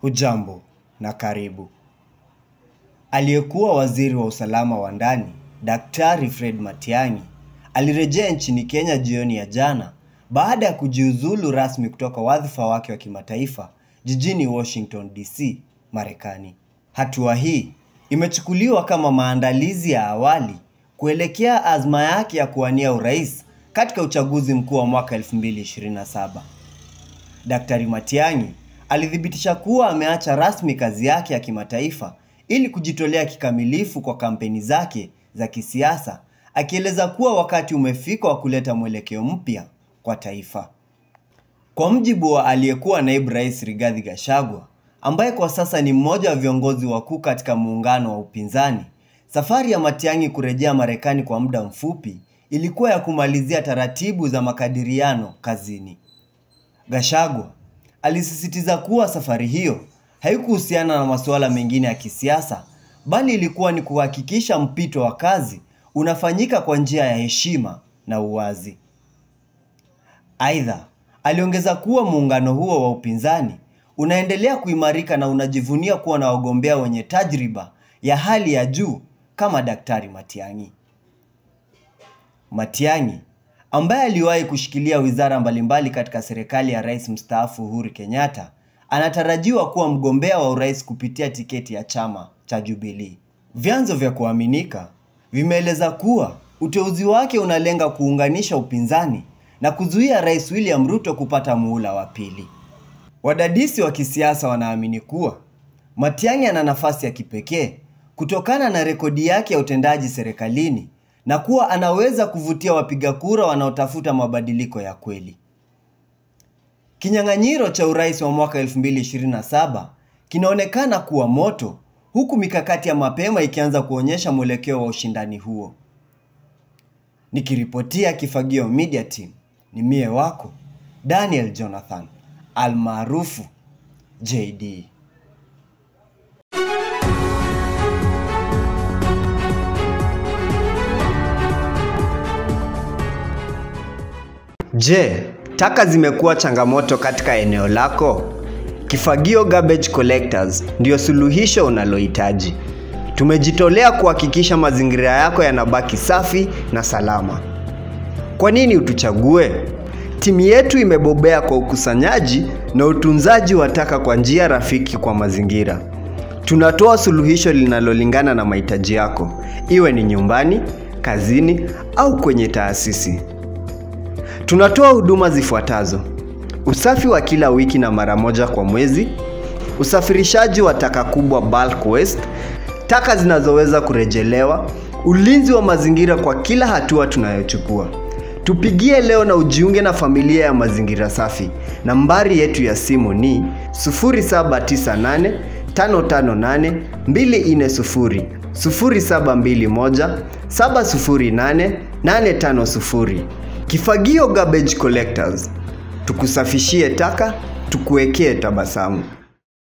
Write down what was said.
Hujambo na karibu. Aliyekuwa waziri wa usalama wa ndani, Daktari Fred Matiang'i, alirejea nchini Kenya jioni ya jana baada ya kujiuzulu rasmi kutoka wadhifa wake wa kimataifa jijini Washington DC, Marekani. Hatua hii imechukuliwa kama maandalizi ya awali kuelekea azma yake ya kuwania urais katika uchaguzi mkuu wa mwaka 2027. Daktari Matiang'i alithibitisha kuwa ameacha rasmi kazi yake ya kimataifa ili kujitolea kikamilifu kwa kampeni zake za kisiasa, akieleza kuwa wakati umefika wa kuleta mwelekeo mpya kwa taifa. Kwa mjibu wa aliyekuwa naibu rais Rigathi Gachagua, ambaye kwa sasa ni mmoja wa viongozi wakuu katika muungano wa upinzani, safari ya Matiang'i kurejea Marekani kwa muda mfupi ilikuwa ya kumalizia taratibu za makadiriano kazini. Gachagua alisisitiza kuwa safari hiyo haikuhusiana na masuala mengine ya kisiasa, bali ilikuwa ni kuhakikisha mpito wa kazi unafanyika kwa njia ya heshima na uwazi. Aidha, aliongeza kuwa muungano huo wa upinzani unaendelea kuimarika na unajivunia kuwa na wagombea wenye tajriba ya hali ya juu kama Daktari Matiang'i. Matiang'i, ambaye aliwahi kushikilia wizara mbalimbali katika serikali ya Rais mstaafu Uhuru Kenyatta, anatarajiwa kuwa mgombea wa urais kupitia tiketi ya chama cha Jubilee. Vyanzo vya kuaminika vimeeleza kuwa uteuzi wake unalenga kuunganisha upinzani na kuzuia Rais William Ruto kupata muhula wa pili. Wadadisi wa kisiasa wanaamini kuwa Matiang'i ana nafasi ya kipekee kutokana na rekodi yake ya utendaji serikalini na kuwa anaweza kuvutia wapiga kura wanaotafuta mabadiliko ya kweli. Kinyang'anyiro cha urais wa mwaka 2027 kinaonekana kuwa moto, huku mikakati ya mapema ikianza kuonyesha mwelekeo wa ushindani huo. Nikiripotia Kifagio Media Team, ni mie wako Daniel Jonathan almaarufu JD. Je, taka zimekuwa changamoto katika eneo lako? Kifagio Garbage Collectors ndio suluhisho unalohitaji. Tumejitolea kuhakikisha mazingira yako yanabaki safi na salama. Kwa nini utuchague? Timu yetu imebobea kwa ukusanyaji na utunzaji wa taka kwa njia rafiki kwa mazingira. Tunatoa suluhisho linalolingana na mahitaji yako, iwe ni nyumbani, kazini au kwenye taasisi. Tunatoa huduma zifuatazo: usafi wa kila wiki na mara moja kwa mwezi, usafirishaji wa taka kubwa bulk waste, taka zinazoweza kurejelewa, ulinzi wa mazingira kwa kila hatua tunayochukua. Tupigie leo na ujiunge na familia ya mazingira safi. Nambari yetu ya simu ni 0798 558 240 0721 708 850. Kifagio Garbage Collectors, tukusafishie taka, tukuwekee tabasamu.